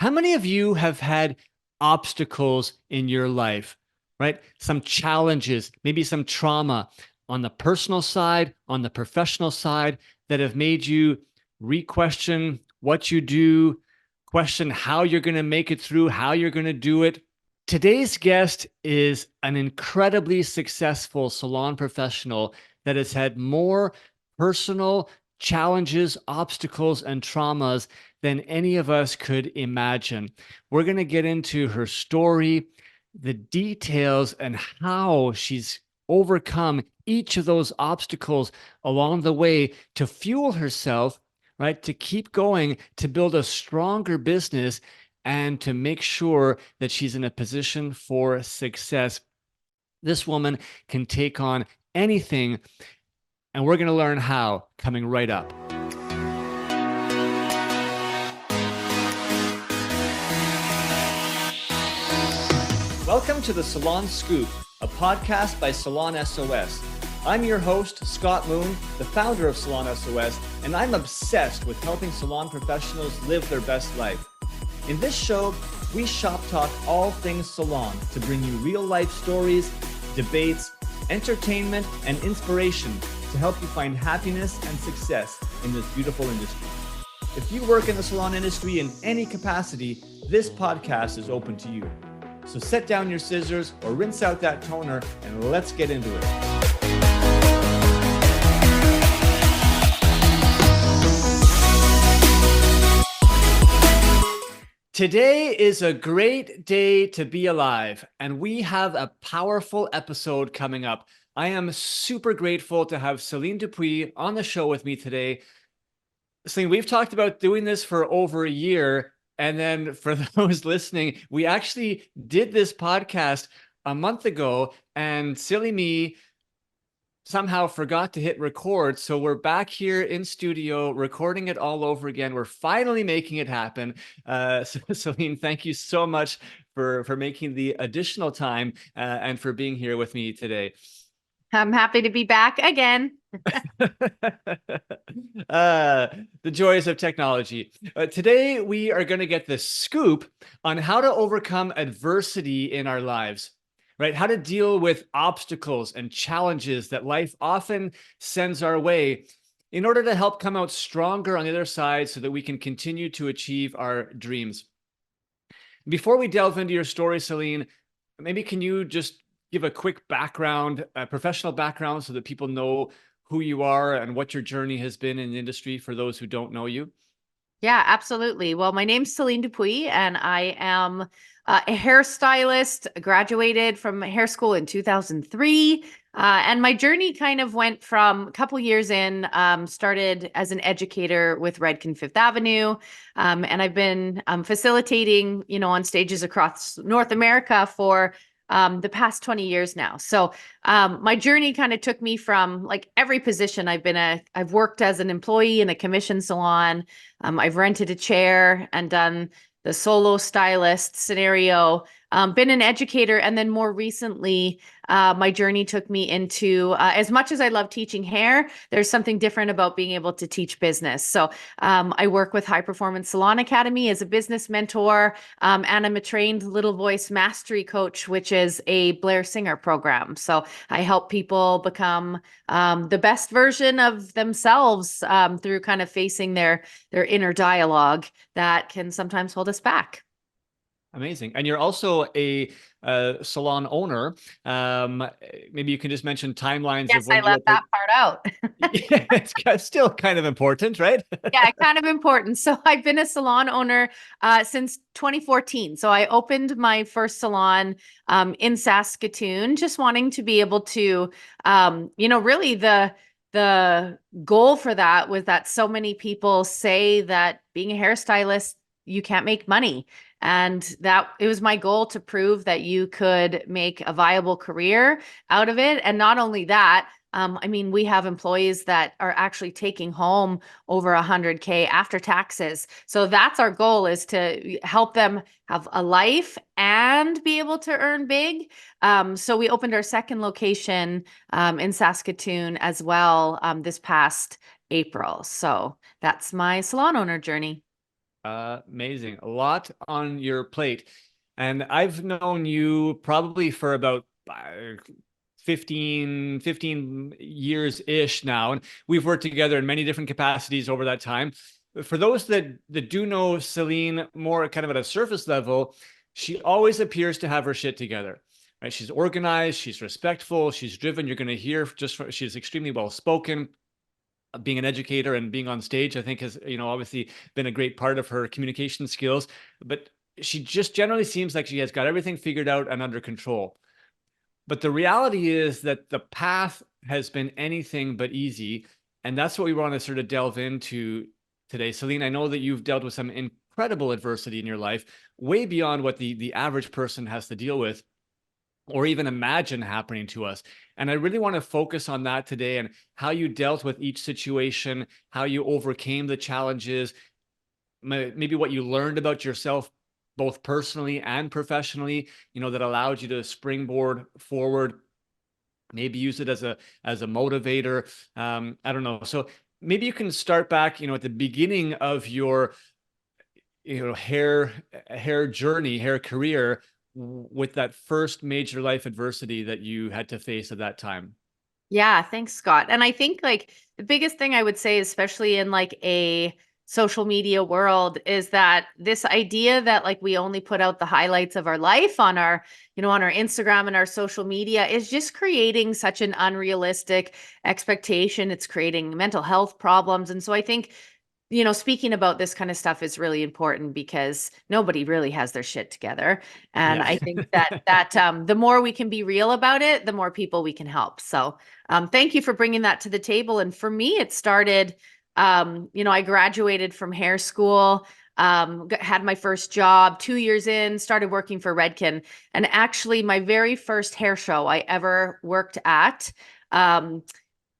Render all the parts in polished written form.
How many of you have had obstacles in your life, right? Some challenges, maybe some trauma on the personal side, on the professional side that have made you re-question what you do, question how you're going to make it through, how you're going to do it. Today's guest is an incredibly successful salon professional that has had more personal challenges, obstacles, and traumas than any of us could imagine. We're going to get into her story, the details, and how she's overcome each of those obstacles along the way to fuel herself, right? To keep going, to build a stronger business, and to make sure that she's in a position for success. This woman can take on anything, and we're going to learn how coming right up. Welcome to the Salon Scoop, a podcast by Salon S.O.S. I'm your host, Scott Moon, the founder of Salon S.O.S., and I'm obsessed with helping salon professionals live their best life. In this show, we shop talk all things salon to bring you real-life stories, debates, entertainment, and inspiration to help you find happiness and success in this beautiful industry. If you work in the salon industry in any capacity, this podcast is open to you. So set down your scissors or rinse out that toner and let's get into it. Today is a great day to be alive, and we have a powerful episode coming up. I am super grateful to have Celene Dupuis on the show with me today. Celene, we've talked about doing this for over a year, and then for those listening, we actually did this podcast a month ago, and silly me somehow forgot to hit record. So we're back here in studio recording it all over again. We're finally making it happen. So Celene, thank you so much for making the additional time and for being here with me today. I'm happy to be back again. The joys of technology. Today, we are going to get the scoop on how to overcome adversity in our lives. Right? How to deal with obstacles and challenges that life often sends our way in order to help come out stronger on the other side so that we can continue to achieve our dreams. Before we delve into your story, Celene, maybe can you just give a quick background, a professional background, so that people know who you are and what your journey has been in the industry for those who don't know you? Yeah, absolutely. Well, my name's Celene Dupuis, and I am a hairstylist, graduated from hair school in 2003. And my journey kind of went from a couple years in, started as an educator with Redken Fifth Avenue. And I've been facilitating, on stages across North America for the past 20 years now. So my journey kind of took me from like every position I've worked as an employee in a commission salon. I've rented a chair and done the solo stylist scenario, been an educator. And then more recently, my journey took me into, as much as I love teaching hair, there's something different about being able to teach business. So I work with High Performance Salon Academy as a business mentor, and I'm a trained Little Voice Mastery Coach, which is a Blair Singer program. So I help people become the best version of themselves through kind of facing their inner dialogue that can sometimes hold us back. Amazing. And you're also a salon owner. Maybe you can just mention timelines Yes, of when I you left opened. that part out. Yeah, it's still kind of important, right? Yeah, kind of important. So I've been a salon owner since 2014. So I opened my first salon in Saskatoon, just wanting to be able to, really the goal for that was that so many people say that being a hairstylist, you can't make money. And that it was my goal to prove that you could make a viable career out of it. And not only that, we have employees that are actually taking home over 100K after taxes. So that's our goal, is to help them have a life and be able to earn big. So we opened our second location in Saskatoon as well this past April. So that's my salon owner journey. Amazing. A lot on your plate. And I've known you probably for about 15 years ish now. And we've worked together in many different capacities over that time. For those that do know Celene more kind of at a surface level, she always appears to have her shit together. Right? She's organized, she's respectful, she's driven. You're going to hear she's extremely well spoken. Being an educator and being on stage, I think has, obviously been a great part of her communication skills. But she just generally seems like she has got everything figured out and under control. But the reality is that the path has been anything but easy. And that's what we want to sort of delve into today. Celene, I know that you've dealt with some incredible adversity in your life, way beyond what the average person has to deal with or even imagine happening to us. And I really want to focus on that today and how you dealt with each situation, how you overcame the challenges, maybe what you learned about yourself, both personally and professionally, that allowed you to springboard forward, maybe use it as a motivator. I don't know. So maybe you can start back, at the beginning of your hair journey, hair career, with that first major life adversity that you had to face at that time. Yeah, thanks, Scott. And I think like the biggest thing I would say, especially in like a social media world, is that this idea that like we only put out the highlights of our life on our, on our Instagram and our social media is just creating such an unrealistic expectation. It's creating mental health problems. And so I think speaking about this kind of stuff is really important because nobody really has their shit together. And Yeah. I think that the more we can be real about it, the more people we can help. So thank you for bringing that to the table. And for me, it started, I graduated from hair school, had my first job 2 years in, started working for Redken. And actually my very first hair show I ever worked at,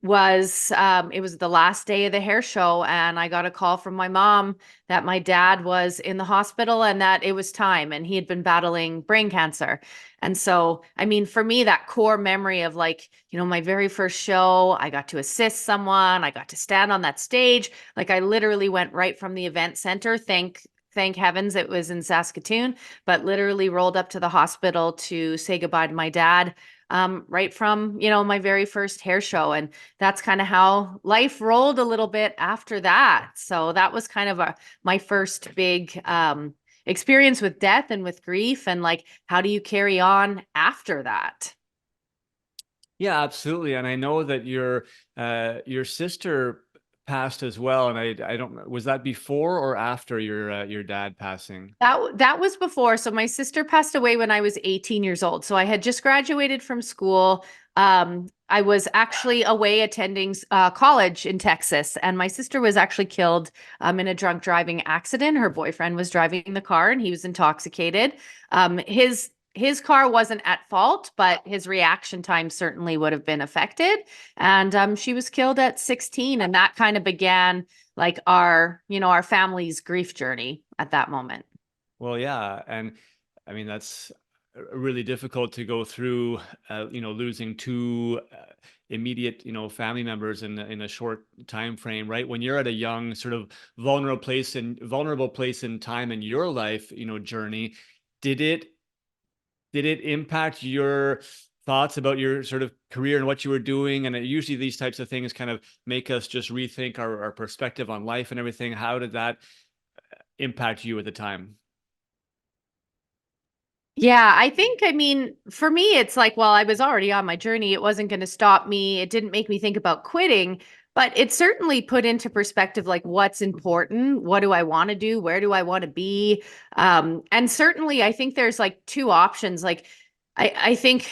it was the last day of the hair show, and I got a call from my mom that my dad was in the hospital and that it was time, and he had been battling brain cancer. And so, I mean, for me, that core memory of like, my very first show, I got to assist someone, I got to stand on that stage. Like I literally went right from the event center. Thank heavens it was in Saskatoon, but literally rolled up to the hospital to say goodbye to my dad, right from, my very first hair show. And that's kind of how life rolled a little bit after that. So that was kind of my first big experience with death and with grief, and like, how do you carry on after that? Yeah, absolutely. And I know that your sister passed as well. And I don't know, was that before or after your dad passing? That was before. So my sister passed away when I was 18 years old. So I had just graduated from school. I was actually away attending college in Texas, and my sister was actually killed in a drunk driving accident. Her boyfriend was driving the car, and he was intoxicated. His car wasn't at fault, but his reaction time certainly would have been affected. And she was killed at 16, and that kind of began like our family's grief journey at that moment. Well, yeah. And I mean, that's really difficult to go through, losing two immediate, family members in a short time frame, right? When you're at a young, sort of vulnerable place in time in your life, journey, did it did it impact your thoughts about your sort of career and what you were doing? And usually these types of things kind of make us just rethink our perspective on life and everything. How did that impact you at the time? Yeah, I mean, for me, it's like, well, I was already on my journey. It wasn't going to stop me. It didn't make me think about quitting, but it certainly put into perspective, like, what's important? What do I want to do? Where do I want to be? And certainly, I think there's like two options. Like, I think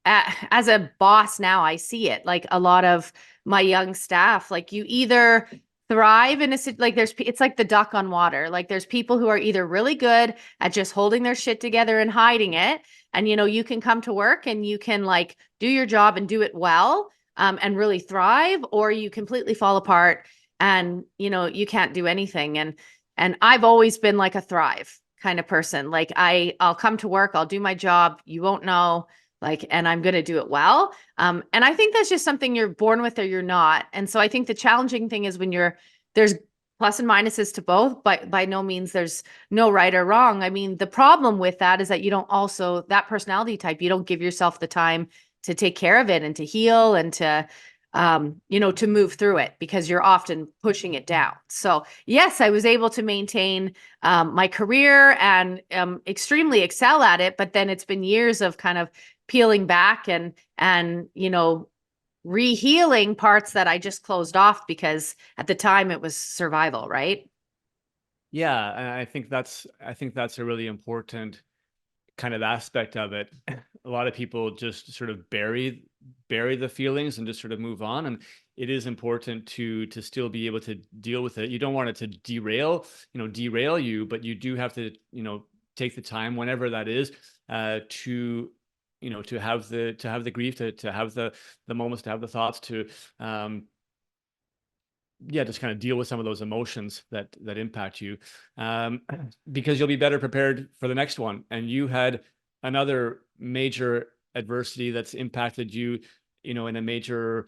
as a boss now, I see it like a lot of my young staff, like you either thrive in like it's like the duck on water. Like there's people who are either really good at just holding their shit together and hiding it. And, you can come to work and you can like do your job and do it well, and really thrive, or you completely fall apart and, you can't do anything. And I've always been like a thrive kind of person. Like I'll come to work, I'll do my job. You won't know, like, and I'm going to do it well. And I think that's just something you're born with or you're not. And so I think the challenging thing is when there's plus and minuses to both, but by no means there's no right or wrong. I mean, the problem with that is that you don't also, that personality type, you don't give yourself the time to take care of it and to heal and to, to move through it because you're often pushing it down. So yes, I was able to maintain my career and extremely excel at it, but then it's been years of kind of peeling back and rehealing parts that I just closed off because at the time it was survival, right? Yeah, and I think that's a really important kind of aspect of it. A lot of people just sort of bury the feelings and just sort of move on, and it is important to still be able to deal with it. You don't want it to derail you, but you do have to, take the time whenever that is, to to have the grief, to have the moments, to have the thoughts, to yeah, just kind of deal with some of those emotions that impact you, um, because you'll be better prepared for the next one. And you had another major adversity that's impacted you, in a major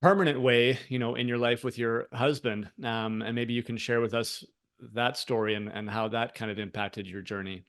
permanent way, in your life with your husband. And maybe you can share with us that story and how that kind of impacted your journey.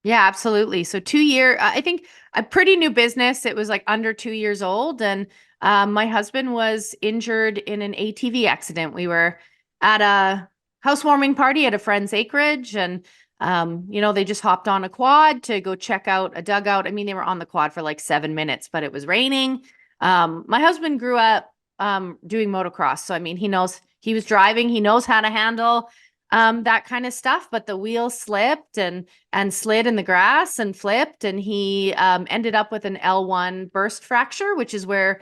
Yeah, absolutely. So 2 year, I think a pretty new business. It was like under 2 years old, and my husband was injured in an ATV accident. We were at a housewarming party at a friend's acreage, and they just hopped on a quad to go check out a dugout. I mean, they were on the quad for like 7 minutes, but it was raining. My husband grew up doing motocross, so I mean, he was driving. He knows how to handle that kind of stuff, but the wheel slipped and slid in the grass and flipped, and he ended up with an L1 burst fracture, which is where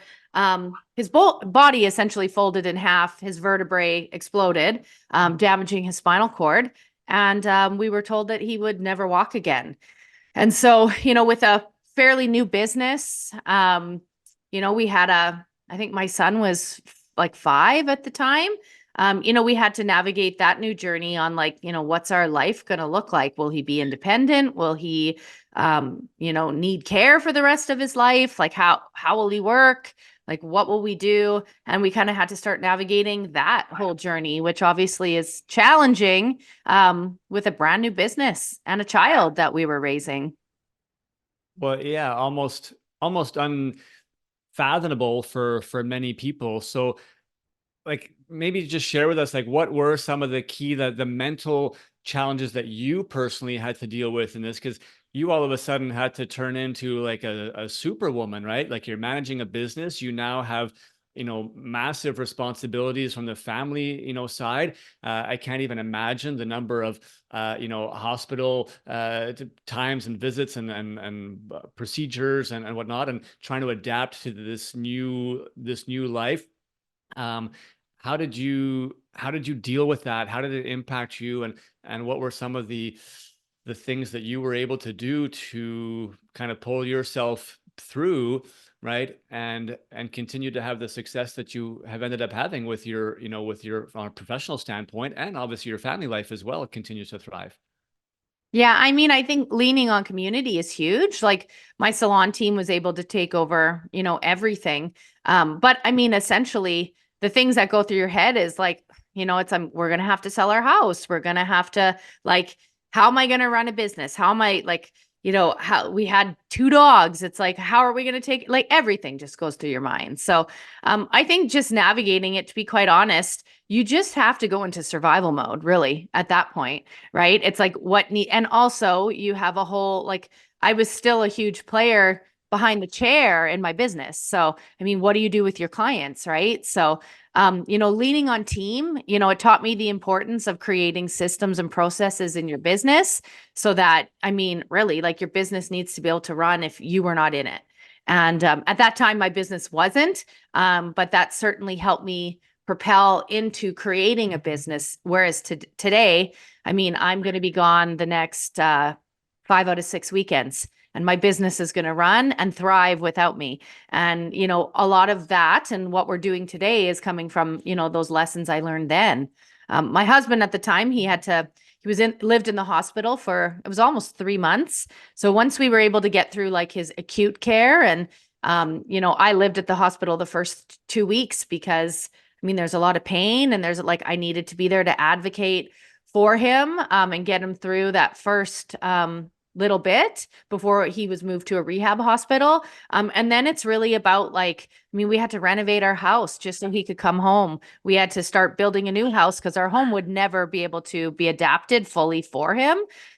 his body essentially folded in half, his vertebrae exploded, damaging his spinal cord, and we were told that he would never walk again. And so, with a fairly new business, we had I think my son was like 5 at the time. We had to navigate that new journey on like, what's our life going to look like? Will he be independent? Will he, need care for the rest of his life? Like how will he work? Like, what will we do? And we kind of had to start navigating that whole journey, which obviously is challenging, with a brand new business and a child that we were raising. Well, yeah, almost unfathomable for many people. So, like, maybe just share with us, like, what were some of the key, the mental challenges that you personally had to deal with in this? Because you all of a sudden had to turn into like a superwoman, right? Like, you're managing a business, you now have, massive responsibilities from the family, side. I can't even imagine the number of hospital times and visits and procedures and whatnot, and trying to adapt to this new life. um, how did you deal with that? How did it impact you? And what were some of the things that you were able to do to kind of pull yourself through, right? And continue to have the success that you have ended up having with your on a professional standpoint, and obviously your family life as well continues to thrive. Yeah, I mean, I think leaning on community is huge. Like my salon team was able to take over, everything. But I mean, essentially, the things that go through your head is like, we're gonna have to sell our house. We're gonna have to like, how am I gonna run a business? How am I like, how we had 2 dogs. It's like, how are we gonna take like everything just goes through your mind. So I think just navigating it, to be quite honest, you just have to go into survival mode, really, at that point, right? It's like and also you have a whole, like, I was still a huge player behind the chair in my business. So, I mean, what do you do with your clients, right? So, leaning on team, it taught me the importance of creating systems and processes in your business so that, I mean, really, like your business needs to be able to run if you were not in it. And at that time, my business wasn't, but that certainly helped me propel into creating a business. Whereas today, I mean, I'm going to be gone the next 5 out of 6 weekends, and my business is going to run and thrive without me. And, a lot of that and what we're doing today is coming from, those lessons I learned then. My husband at the time, lived in the hospital for, it was almost 3 months. So once we were able to get through like his acute care and, I lived at the hospital the first 2 weeks because I mean, there's a lot of pain, and there's like, I needed to be there to advocate for him, and get him through that first, little bit before he was moved to a rehab hospital. And then it's really about like, I mean, we had to renovate our house just so he could come home. We had to start building a new house because our home would never be able to be adapted fully for him.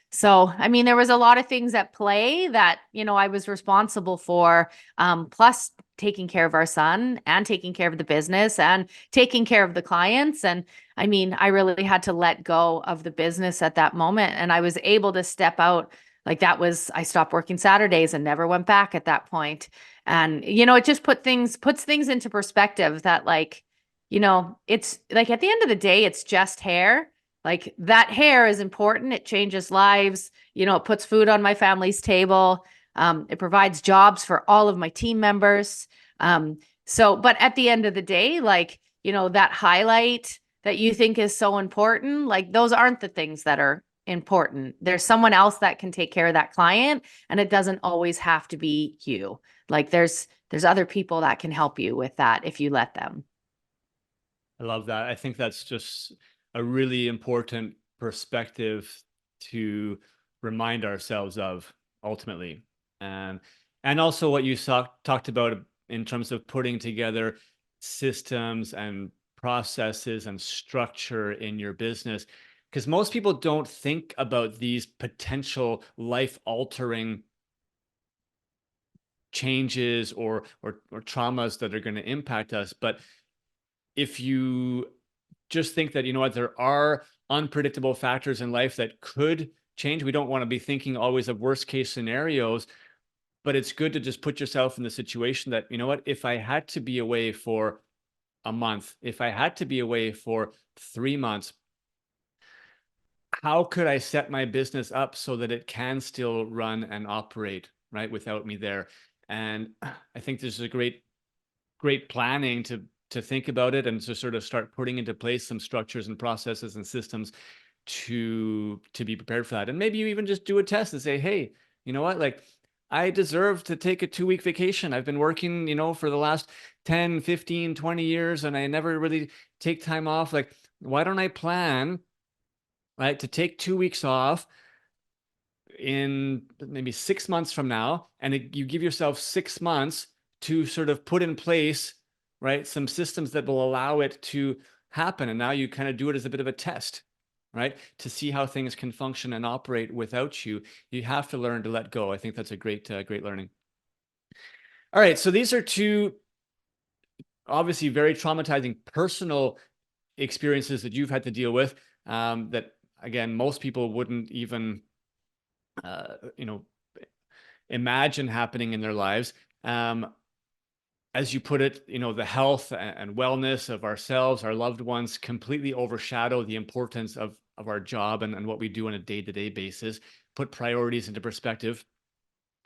So, I mean, there was a lot of things at play that, I was responsible for, plus taking care of our son and taking care of the business and taking care of the clients. And I mean, I really had to let go of the business at that moment. And I was able to step out. Like that was, I stopped working Saturdays and never went back at that point. And, it just puts things into perspective that like, it's like at the end of the day, it's just hair. Like that hair is important. It changes lives. It puts food on my family's table. It provides jobs for all of my team members. But at the end of the day, like, that highlight that you think is so important, like those aren't the things that are important. There's someone else that can take care of that client, and it doesn't always have to be you. Like there's other people that can help you with that if you let them. I love that. I think that's just a really important perspective to remind ourselves of ultimately. And also what you talked about in terms of putting together systems and processes and structure in your business, because most people don't think about these potential life altering changes or traumas that are going to impact us. But if you just think that, there are unpredictable factors in life that could change, we don't want to be thinking always of worst case scenarios, but it's good to just put yourself in the situation that, if I had to be away for a month, if I had to be away for 3 months, how could I set my business up so that it can still run and operate, right, without me there? And I think this is a great planning to think about it and to sort of start putting into place some structures and processes and systems to be prepared for that. And maybe you even just do a test and say, hey, you know what, like I deserve to take a 2-week vacation. I've been working, for the last 10, 15, 20 years, and I never really take time off. Like, why don't I plan, right, to take 2 weeks off in maybe 6 months from now, and you give yourself 6 months to sort of put in place, right, some systems that will allow it to happen. And now you kind of do it as a bit of a test, right, to see how things can function and operate without you. You have to learn to let go. I think that's a great learning. All right, so these are two obviously very traumatizing personal experiences that you've had to deal with, that again most people wouldn't even imagine happening in their lives. As you put it, the health and wellness of ourselves, our loved ones, completely overshadow the importance of our job and what we do on a day-to-day basis, put priorities into perspective.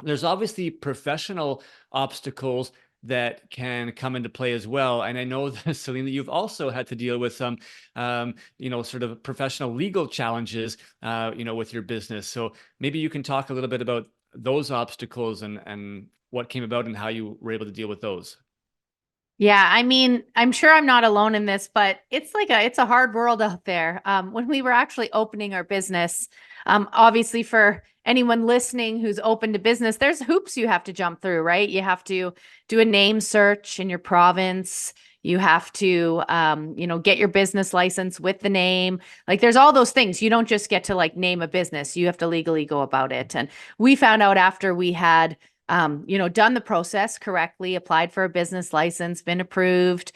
There's obviously professional obstacles that can come into play as well. And I know that, Celene, that you've also had to deal with some, sort of professional legal challenges, with your business. So maybe you can talk a little bit about those obstacles and what came about and how you were able to deal with those. Yeah, I mean, I'm sure I'm not alone in this, but it's a hard world out there. When we were actually opening our business, obviously for anyone listening who's open to business, there's hoops you have to jump through, right? You have to do a name search in your province. You have to, get your business license with the name. Like there's all those things. You don't just get to like name a business. You have to legally go about it. And we found out after we had done the process correctly, applied for a business license, been approved,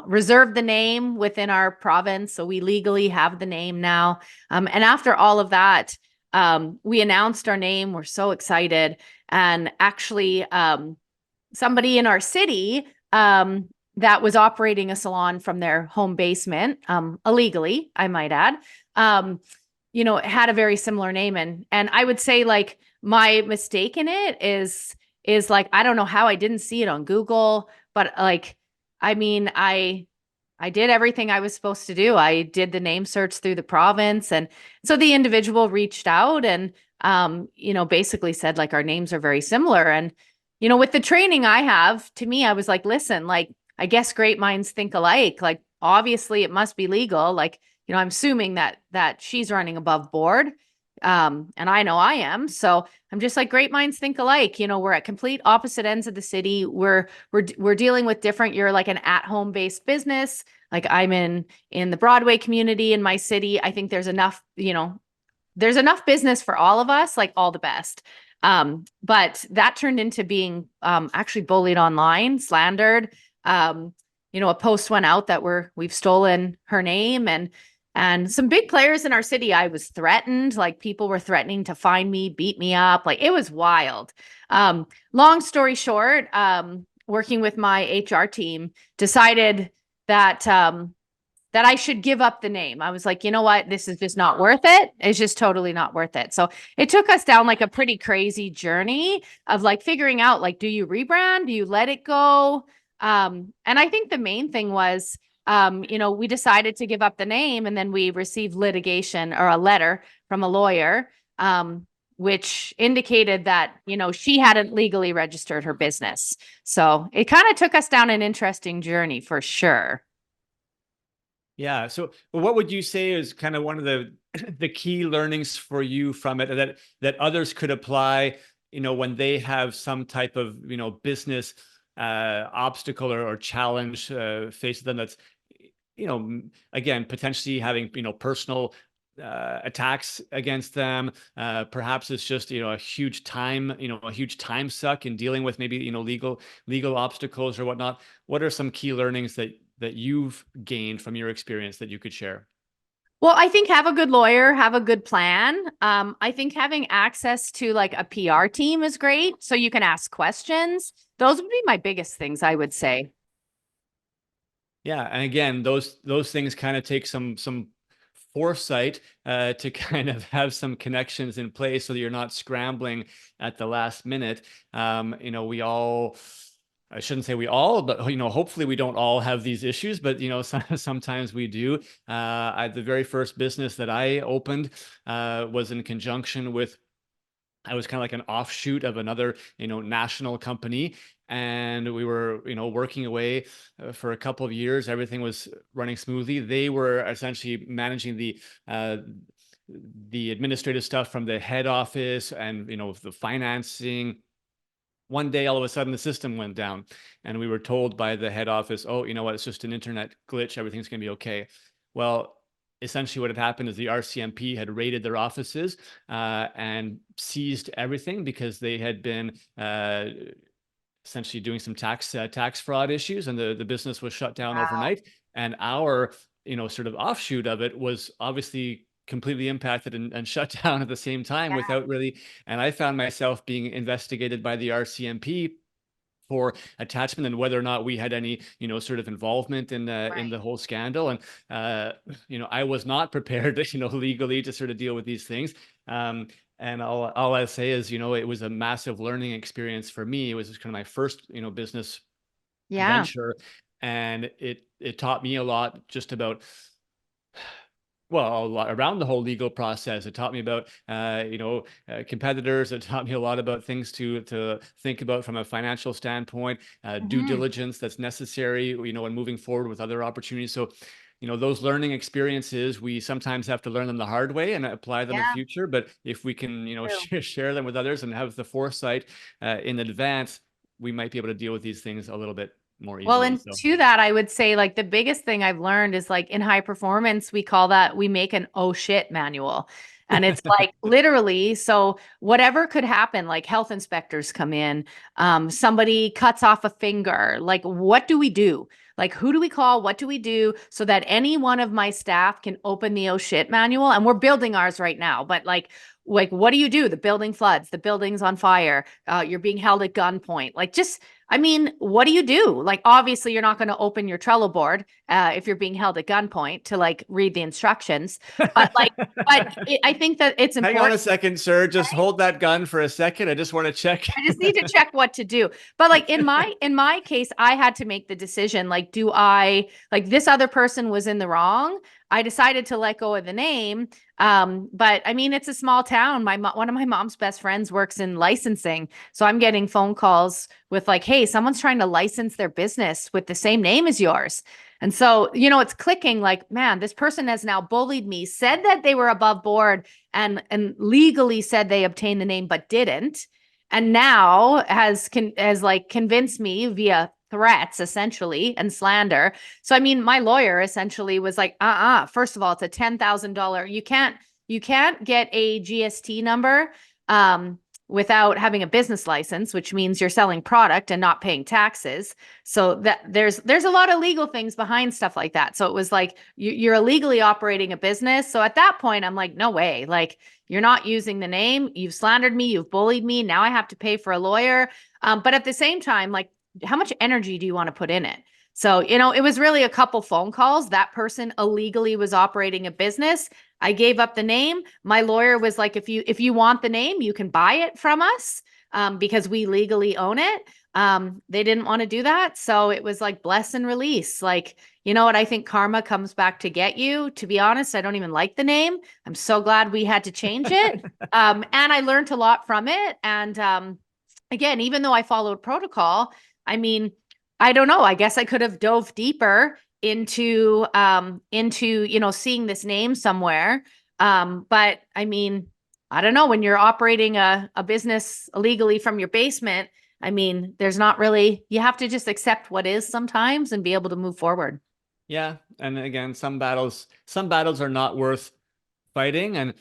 reserved the name within our province. So we legally have the name now. And after all of that, we announced our name. We're so excited. And actually, somebody in our city, that was operating a salon from their home basement, illegally, I might add, had a very similar name. And I would say like, my mistake in it is like, I don't know how I didn't see it on Google, but like, I mean, I did everything I was supposed to do. I did the name search through the province. And so the individual reached out and, basically said like, our names are very similar. And, with the training I have, to me, I was like, listen, like, I guess great minds think alike. Like, obviously it must be legal. Like, I'm assuming that she's running above board. And I know I am. So I'm just like, great minds think alike. We're at complete opposite ends of the city. We're dealing with different. You're like an at-home based business. Like I'm in the Broadway community in my city. I think there's enough business for all of us, like all the best. But that turned into being actually bullied online, slandered. Um, a post went out that we've stolen her name, and some big players in our city. I was threatened, like people were threatening to find me, beat me up. Like it was wild. Long story short, working with my HR team, decided that I should give up the name. I was like, you know what? This is just not worth it. It's just totally not worth it. So it took us down like a pretty crazy journey of like figuring out, like, do you rebrand? Do you let it go? And I think the main thing was, we decided to give up the name, and then we received litigation or a letter from a lawyer, which indicated that, she hadn't legally registered her business. So it kind of took us down an interesting journey for sure. Yeah. So what would you say is kind of one of the the key learnings for you from it that others could apply, when they have some type of, business obstacle or challenge faced them that's, again, potentially having, personal attacks against them. Perhaps it's just, a huge time suck in dealing with maybe, legal obstacles or whatnot. What are some key learnings that you've gained from your experience that you could share? Well, I think have a good lawyer, have a good plan. I think having access to like a PR team is great, so you can ask questions. Those would be my biggest things, I would say. Yeah, and again, those things kind of take some foresight to kind of have some connections in place so that you're not scrambling at the last minute. We all, I shouldn't say we all, but hopefully we don't all have these issues, but sometimes we do. The very first business that I opened was in conjunction with, I was kind of like an offshoot of another, national company. And we were, working away for a couple of years. Everything was running smoothly. They were essentially managing the administrative stuff from the head office and, the financing. One day, all of a sudden, the system went down, and we were told by the head office, "Oh, you know what? It's just an internet glitch. Everything's going to be okay." Well, essentially, what had happened is the RCMP had raided their offices and seized everything because they had been essentially doing some tax fraud issues, and the business was shut down Wow. overnight. And our sort of offshoot of it was obviously completely impacted and shut down at the same time Yeah. without really. And I found myself being investigated by the RCMP for attachment and whether or not we had any, sort of involvement in the Right. whole scandal. And I was not prepared, legally to sort of deal with these things. And all I say is, it was a massive learning experience for me. It was kind of my first, business Yeah. venture, and it taught me a lot just about, well, a lot around the whole legal process. It taught me about, competitors. It taught me a lot about things to think about from a financial standpoint, due Mhm. diligence that's necessary, when moving forward with other opportunities. So, those learning experiences, we sometimes have to learn them the hard way and apply them in the Yeah. future. But if we can, True. share them with others and have the foresight in advance, we might be able to deal with these things a little bit more Well, easily. and So. to that, I would say like the biggest thing I've learned is like in high performance, we make an oh shit manual. And it's like literally, so whatever could happen, like health inspectors come in, somebody cuts off a finger, like what do we do? Like who do we call? What do we do so that any one of my staff can open the oh shit manual? And we're building ours right now, but like what do you do? The building floods, the building's on fire, you're being held at gunpoint. Like just I mean, what do you do? Like, obviously, you're not going to open your Trello board if you're being held at gunpoint to like read the instructions. But like, I think that it's Hang on important. a second, sir. Just hold that gun for a second. I just want to check. I just need to check what to do. But like in my case, I had to make the decision. Like, do I like this other person was in the wrong? I decided to let go of the name. But I mean, it's a small town. One of my mom's best friends works in licensing, so I'm getting phone calls with like, "Hey, someone's trying to license their business with the same name as yours." And so, it's clicking like, man, this person has now bullied me, said that they were above board and legally said they obtained the name, but didn't. And now has like convinced me via threats essentially and slander. So I mean, my lawyer essentially was like, first of all, it's a $10,000. You can't get a GST number without having a business license, which means you're selling product and not paying taxes. So that there's a lot of legal things behind stuff like that. So it was like you're illegally operating a business. So at that point, I'm like, no way. Like, you're not using the name. You've slandered me. You've bullied me. Now I have to pay for a lawyer. But at the same time, like, how much energy do you want to put in it? So, it was really a couple phone calls. That person illegally was operating a business. I gave up the name. My lawyer was like, if you want the name, you can buy it from us because we legally own it. They didn't want to do that. So it was like bless and release. Like, you know what? I think karma comes back to get you. To be honest, I don't even like the name. I'm so glad we had to change it. And I learned a lot from it. And again, even though I followed protocol, I mean, I don't know. I guess I could have dove deeper into seeing this name somewhere. But I mean, I don't know, when you're operating a business illegally from your basement, I mean, there's not really, you have to just accept what is sometimes and be able to move forward. Yeah, and again, some battles are not worth fighting, and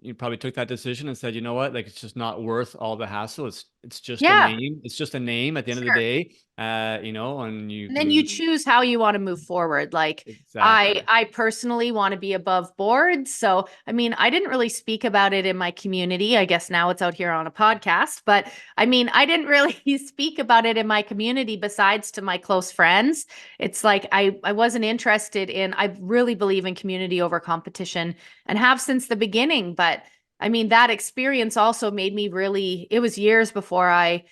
you probably took that decision and said, you know what, like, it's just not worth all the hassle. It's just a Yeah, name. It's just a name at the end of the sure. day. And you And then you move. choose how you want to move forward. Like, I Exactly. I personally want to be above board. So, I mean, I didn't really speak about it in my community. I guess now it's out here on a podcast, but I mean, I didn't really speak about it in my community besides to my close friends. It's like I wasn't interested in, I really believe in community over competition and have since the beginning, but I mean, that experience also made me really, it was years before I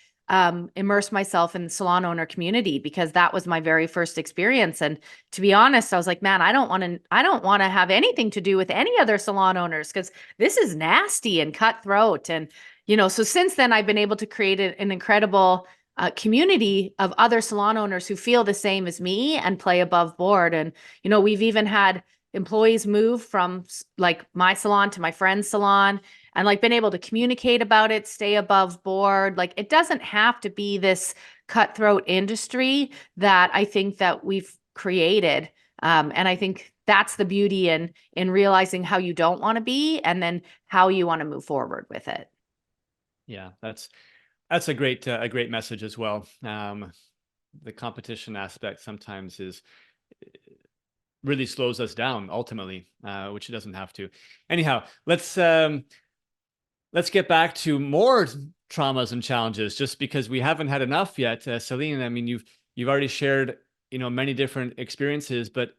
immerse myself in the salon owner community because that was my very first experience. And to be honest, I was like, man, I don't want to have anything to do with any other salon owners because this is nasty and cutthroat. And, so since then I've been able to create an incredible community of other salon owners who feel the same as me and play above board. And, we've even had employees move from like my salon to my friend's salon and like been able to communicate about it, stay above board. Like, it doesn't have to be this cutthroat industry that I think that we've created. And I think that's the beauty in realizing how you don't want to be and then how you want to move forward with it. Yeah, that's a great message as well. The competition aspect sometimes is really slows us down ultimately, which it doesn't have to. Anyhow, let's get back to more traumas and challenges, just because we haven't had enough yet. Celene, I mean, you've already shared, many different experiences, but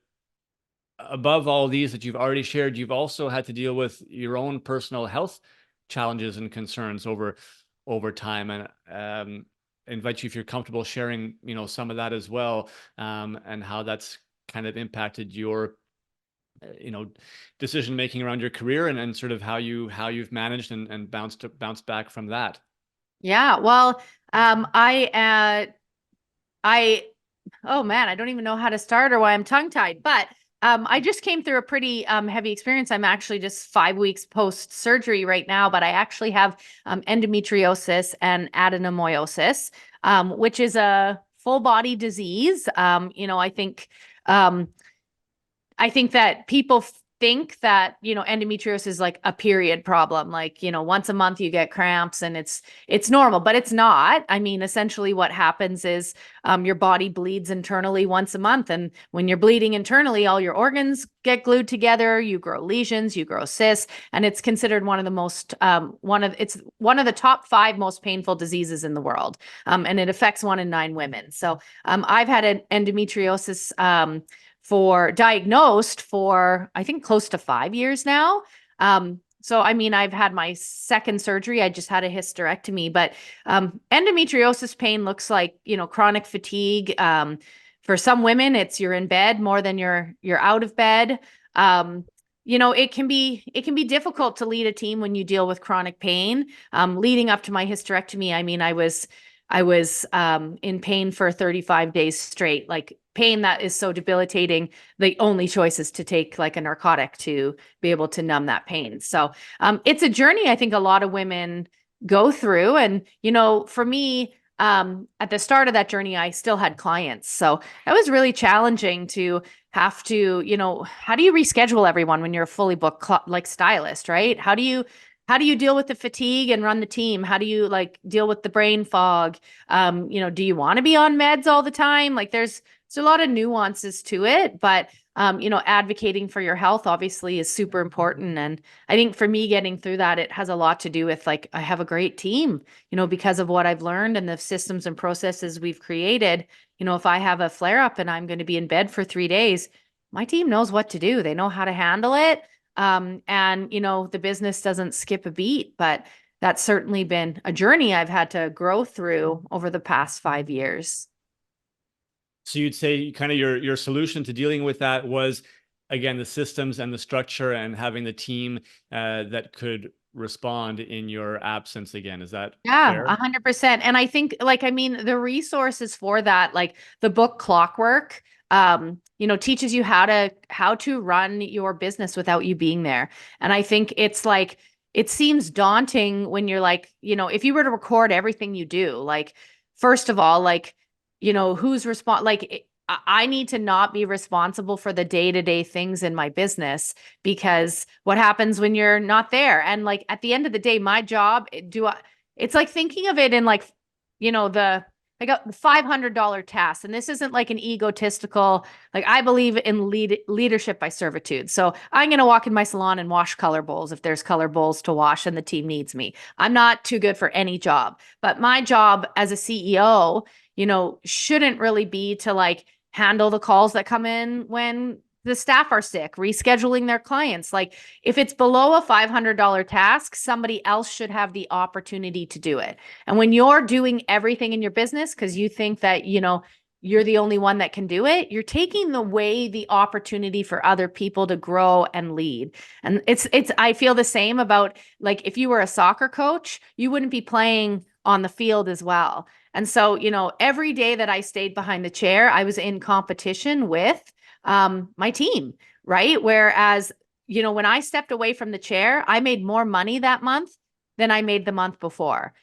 above all these that you've already shared, you've also had to deal with your own personal health challenges and concerns over time. And invite you, if you're comfortable sharing, some of that as well, and how that's kind of impacted your you know decision making around your career, and sort of how you've managed and bounced back from that. Yeah. Well, I oh man, I don't even know how to start or why I'm tongue tied, but I just came through a pretty heavy experience. I'm actually just 5 weeks post surgery right now, but I actually have endometriosis and adenomyosis, which is a full body disease. Um, I think that people think that, endometriosis is like a period problem. Like, once a month you get cramps and it's normal, but it's not. I mean, essentially what happens is your body bleeds internally once a month. And when you're bleeding internally, all your organs get glued together, you grow lesions, you grow cysts, and it's considered one of the most it's one of the top 5 most painful diseases in the world. And it affects 1 in 9 women. So I've had an endometriosis for diagnosed for I think close to 5 years now. So I mean, I've had my second surgery. I just had a hysterectomy, but endometriosis pain looks like, chronic fatigue. For some women, it's you're in bed more than you're out of bed. It can be difficult to lead a team when you deal with chronic pain. Leading up to my hysterectomy, I mean, I was I was in pain for 35 days straight, like pain that is so debilitating. The only choice is to take like a narcotic to be able to numb that pain. So it's a journey I think a lot of women go through. And, you know, for me, at the start of that journey, I still had clients. So that was really challenging to have to, you know, how do you reschedule everyone when you're a fully booked like stylist, right? How do you deal with the fatigue and run the team? How do you like deal with the brain fog? You know, do you want to be on meds all the time? Like there's a lot of nuances to it, but you know, advocating for your health obviously is super important. And I think for me getting through that, it has a lot to do with like I have a great team, you know, because of what I've learned and the systems and processes we've created. You know, if I have a flare up and I'm going to be in bed for 3 days, my team knows what to do. They know how to handle it. And you know, the business doesn't skip a beat, but that's certainly been a journey I've had to grow through over the past 5 years. So you'd say kind of your solution to dealing with that was, again, the systems and the structure and having the team that could respond in your absence again. Is that Yeah, fair? 100%. And I think like, I mean, the resources for that, like the book Clockwork, you know, teaches you how to run your business without you being there. And I think it's like, it seems daunting when you're like, you know, if you were to record everything you do, like, first of all, like, you know, who's like, I need to not be responsible for the day-to-day things in my business because what happens when you're not there? And like at the end of the day, my job, it's like thinking of it in like, you know, like a $500 task. And this isn't like an egotistical, like I believe in leadership by servitude. So I'm going to walk in my salon and wash color bowls if there's color bowls to wash and the team needs me. I'm not too good for any job, but my job as a CEO, you know, shouldn't really be to like handle the calls that come in when the staff are sick, rescheduling their clients. Like if it's below a $500 task, somebody else should have the opportunity to do it. And when you're doing everything in your business because you think that, you know, you're the only one that can do it, you're taking away the opportunity for other people to grow and lead. And I feel the same about like if you were a soccer coach, you wouldn't be playing on the field as well. And so, you know, every day that I stayed behind the chair, I was in competition with my team, right? Whereas, you know, when I stepped away from the chair, I made more money that month than I made the month before.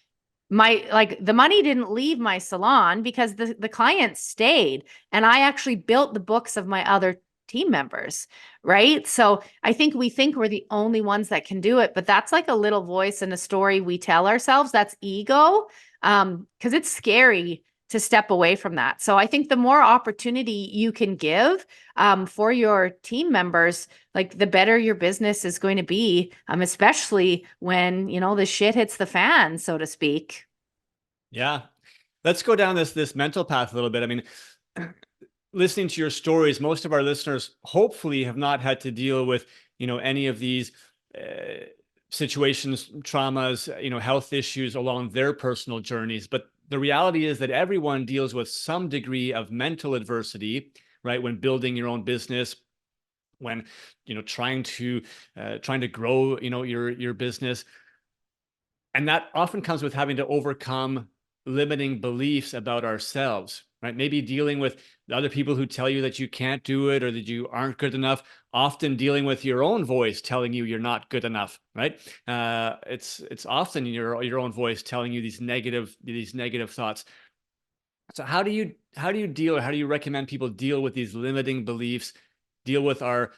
My like the money didn't leave my salon because the clients stayed and I actually built the books of my other team members, right? So I think we're the only ones that can do it, but that's like a little voice in a story we tell ourselves. That's ego. Because it's scary to step away from that. So I think the more opportunity you can give for your team members, like the better your business is going to be, especially when, you know, the shit hits the fan, so to speak. Yeah. Let's go down this mental path a little bit. I mean, listening to your stories, most of our listeners hopefully have not had to deal with, you know, any of these situations, traumas, you know, health issues along their personal journeys. But the reality is that everyone deals with some degree of mental adversity, right? When building your own business, when, you know, trying to grow, you know, your business. And that often comes with having to overcome limiting beliefs about ourselves, right? Maybe dealing with other people who tell you that you can't do it or that you aren't good enough, often dealing with your own voice telling you you're not good enough, right? It's often your own voice telling you these negative thoughts. So how do you deal, or how do you recommend people deal with these limiting beliefs, deal with our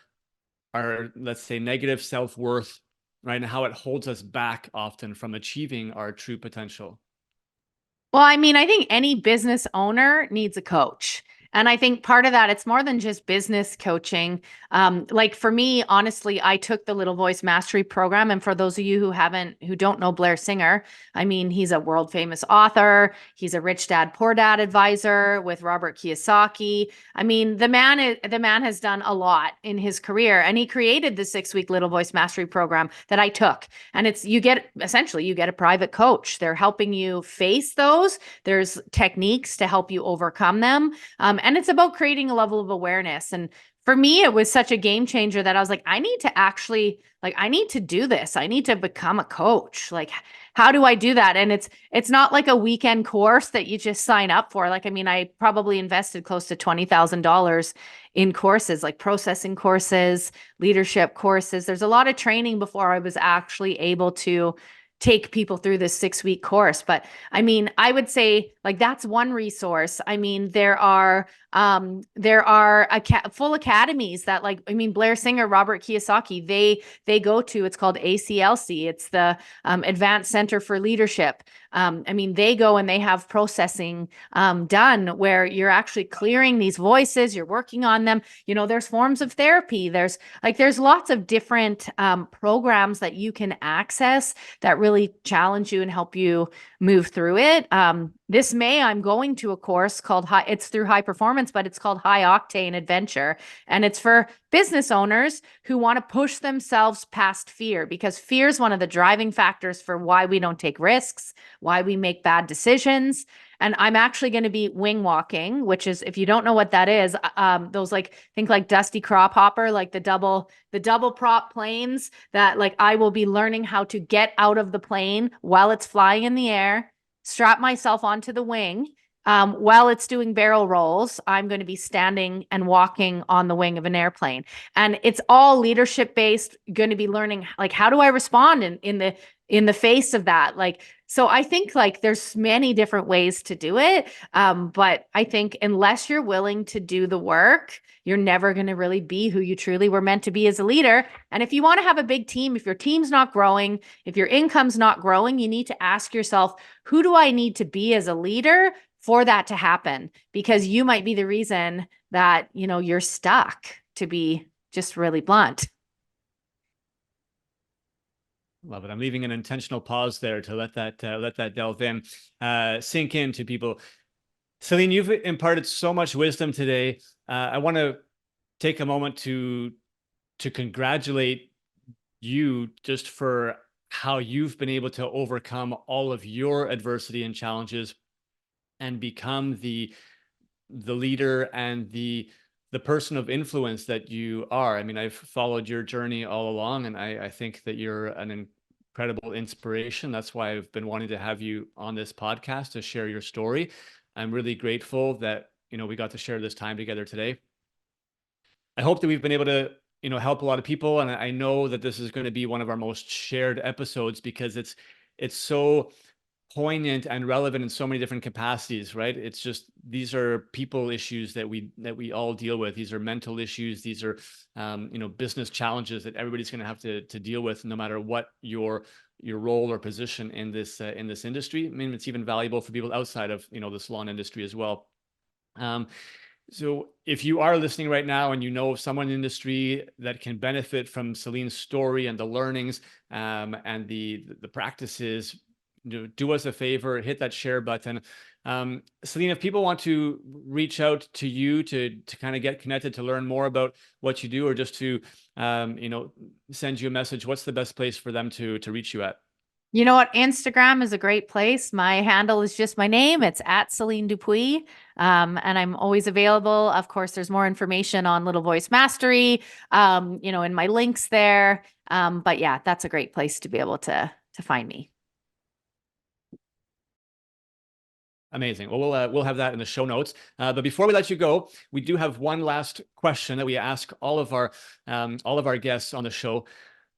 let's say negative self-worth, right, and how it holds us back often from achieving our true potential? Well, I mean, I think any business owner needs a coach. And I think part of that, it's more than just business coaching. Like for me, honestly, I took the Little Voice Mastery Program. And for those of you who don't know Blair Singer, I mean, he's a world famous author. He's a rich dad, poor dad advisor with Robert Kiyosaki. I mean, the man has done a lot in his career. And he created the 6-week Little Voice Mastery Program that I took. And you get a private coach. They're helping you face those. There's techniques to help you overcome them. And it's about creating a level of awareness. And for me, it was such a game changer that I was like, I need to actually, like, I need to do this. I need to become a coach. Like, how do I do that? And it's not like a weekend course that you just sign up for. Like, I mean, I probably invested close to $20,000 in courses, like processing courses, leadership courses. There's a lot of training before I was actually able to take people through this 6-week course. But I mean, I would say like that's one resource. I mean, there are full academies that, like, I mean, Blair Singer, Robert Kiyosaki, they go to. It's called ACLC. It's the Advanced Center for Leadership. I mean, they go and they have processing done where you're actually clearing these voices, you're working on them. You know, there's forms of therapy. There's lots of different programs that you can access that really challenge you and help you move through it. This May, I'm going to a course called it's through High Performance, but it's called High Octane Adventure. And it's for business owners who want to push themselves past fear, because fear is one of the driving factors for why we don't take risks, why we make bad decisions. And I'm actually going to be wing walking, which is, if you don't know what that is, those, like, think like Dusty Crop Hopper, like the double prop planes, that, like, I will be learning how to get out of the plane while it's flying in the air, strap myself onto the wing. While it's doing barrel rolls, I'm going to be standing and walking on the wing of an airplane. And it's all leadership based, going to be learning, like, how do I respond in the face of that? Like, so I think, like, there's many different ways to do it. But I think unless you're willing to do the work, you're never going to really be who you truly were meant to be as a leader. And if you want to have a big team, if your team's not growing, if your income's not growing, you need to ask yourself, who do I need to be as a leader for that to happen? Because you might be the reason that, you know, you're stuck, to be just really blunt. Love it. I'm leaving an intentional pause there to let that delve in, sink into people. Celene, you've imparted so much wisdom today. I want to take a moment to congratulate you just for how you've been able to overcome all of your adversity and challenges and become the leader and the person of influence that you are. I mean, I've followed your journey all along, and I think that you're an incredible inspiration. That's why I've been wanting to have you on this podcast to share your story. I'm really grateful that, you know, we got to share this time together today. I hope that we've been able to, you know, help a lot of people. And I know that this is going to be one of our most shared episodes because it's so poignant and relevant in so many different capacities, right? It's just, these are people issues that we all deal with. These are mental issues. These are, you know, business challenges that everybody's going to have to deal with, no matter what your role or position in this industry. I mean, it's even valuable for people outside of, you know, the salon industry as well. So if you are listening right now and you know of someone in the industry that can benefit from Celene's story and the learnings and the practices, do us a favor, hit that share button. Celene, if people want to reach out to you to kind of get connected, to learn more about what you do, or just to you know, send you a message, what's the best place for them to reach you at? You know what? Instagram is a great place. My handle is just my name. It's at Celene Dupuis. And I'm always available. Of course, there's more information on Little Voice Mastery, you know, in my links there. But yeah, that's a great place to be able to find me. Amazing. Well, we'll have that in the show notes. But before we let you go, we do have one last question that we ask all of our guests on the show.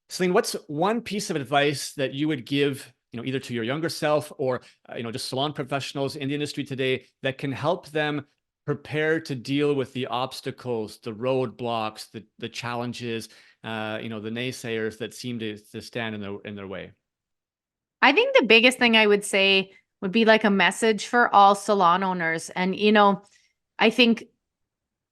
Celene, what's one piece of advice that you would give, you know, either to your younger self or, you know, just salon professionals in the industry today that can help them prepare to deal with the obstacles, the roadblocks, the challenges, you know, the naysayers that seem to stand in their way? I think the biggest thing I would say would be like a message for all salon owners. And, you know, I think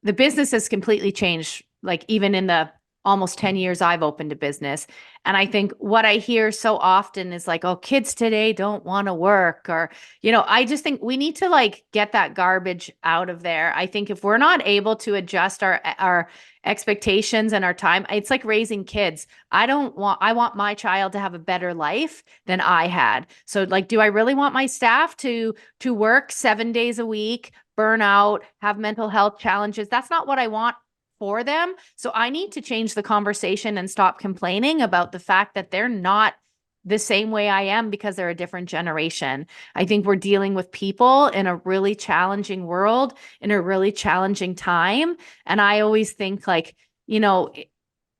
the business has completely changed, like even in the almost 10 years I've opened a business. And I think what I hear so often is like, oh, kids today don't want to work, or, you know, I just think we need to, like, get that garbage out of there. I think if we're not able to adjust our expectations and our time, it's like raising kids. I want my child to have a better life than I had. So, like, do I really want my staff to work 7 days a week, burn out, have mental health challenges? That's not what I want for them. So I need to change the conversation and stop complaining about the fact that they're not the same way I am because they're a different generation. I think we're dealing with people in a really challenging world, in a really challenging time. And I always think like, you know,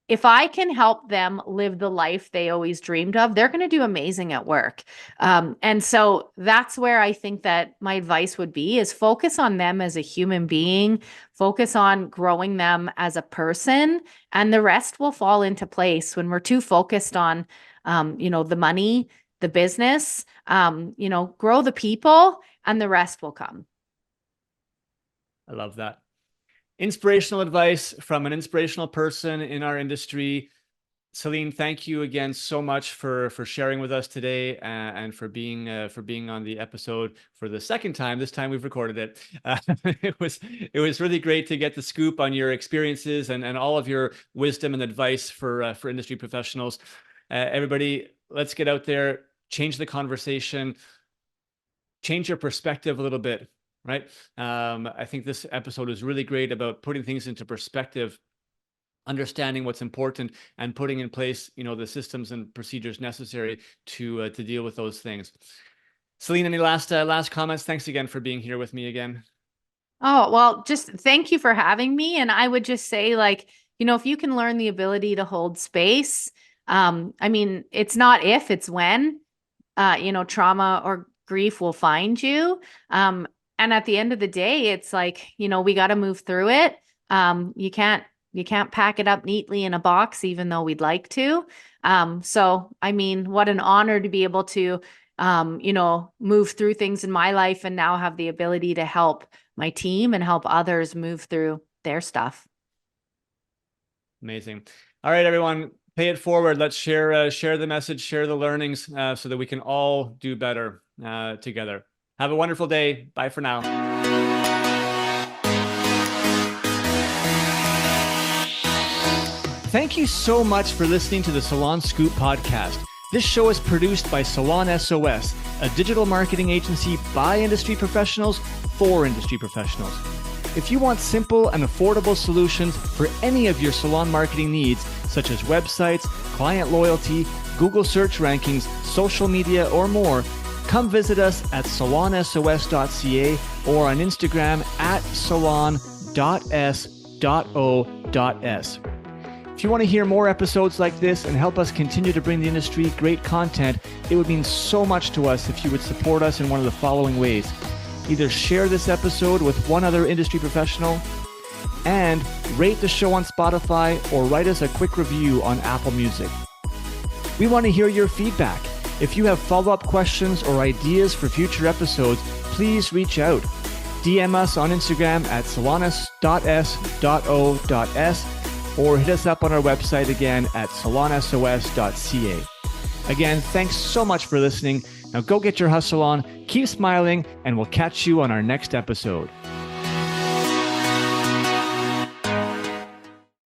if I can help them live the life they always dreamed of, they're going to do amazing at work. And so that's where I think that my advice would be is focus on them as a human being, focus on growing them as a person, and the rest will fall into place. When we're too focused on, the money, the business, grow the people, and the rest will come. I love that. Inspirational advice from an inspirational person in our industry. Celene, thank you again so much for sharing with us today and for being on the episode for the second time. This time we've recorded it. It was really great to get the scoop on your experiences and all of your wisdom and advice for industry professionals. Everybody, let's get out there, change the conversation, change your perspective a little bit. Right. I think this episode is really great about putting things into perspective, understanding what's important, and putting in place, the systems and procedures necessary to deal with those things. Celene, any last comments? Thanks again for being here with me again. Oh, well, just thank you for having me. And I would just say, like, if you can learn the ability to hold space, it's not if, it's when, trauma or grief will find you. And at the end of the day, it's like, we got to move through it. You can't pack it up neatly in a box, even though we'd like to. What an honor to be able to, move through things in my life and now have the ability to help my team and help others move through their stuff. Amazing. All right, everyone, pay it forward. Let's share the message, share the learnings so that we can all do better together. Have a wonderful day. Bye for now. Thank you so much for listening to the Salon Scoop podcast. This show is produced by Salon S.O.S, a digital marketing agency by industry professionals for industry professionals. If you want simple and affordable solutions for any of your salon marketing needs, such as websites, client loyalty, Google search rankings, social media, or more, come visit us at salonsos.ca or on Instagram at salon.s.o.s. If you want to hear more episodes like this and help us continue to bring the industry great content, it would mean so much to us if you would support us in one of the following ways. Either share this episode with one other industry professional and rate the show on Spotify or write us a quick review on Apple Music. We want to hear your feedback. If you have follow-up questions or ideas for future episodes, please reach out. DM us on Instagram at salonis.s.o.s or hit us up on our website again at salonsos.ca. Again, thanks so much for listening. Now go get your hustle on, keep smiling, and we'll catch you on our next episode.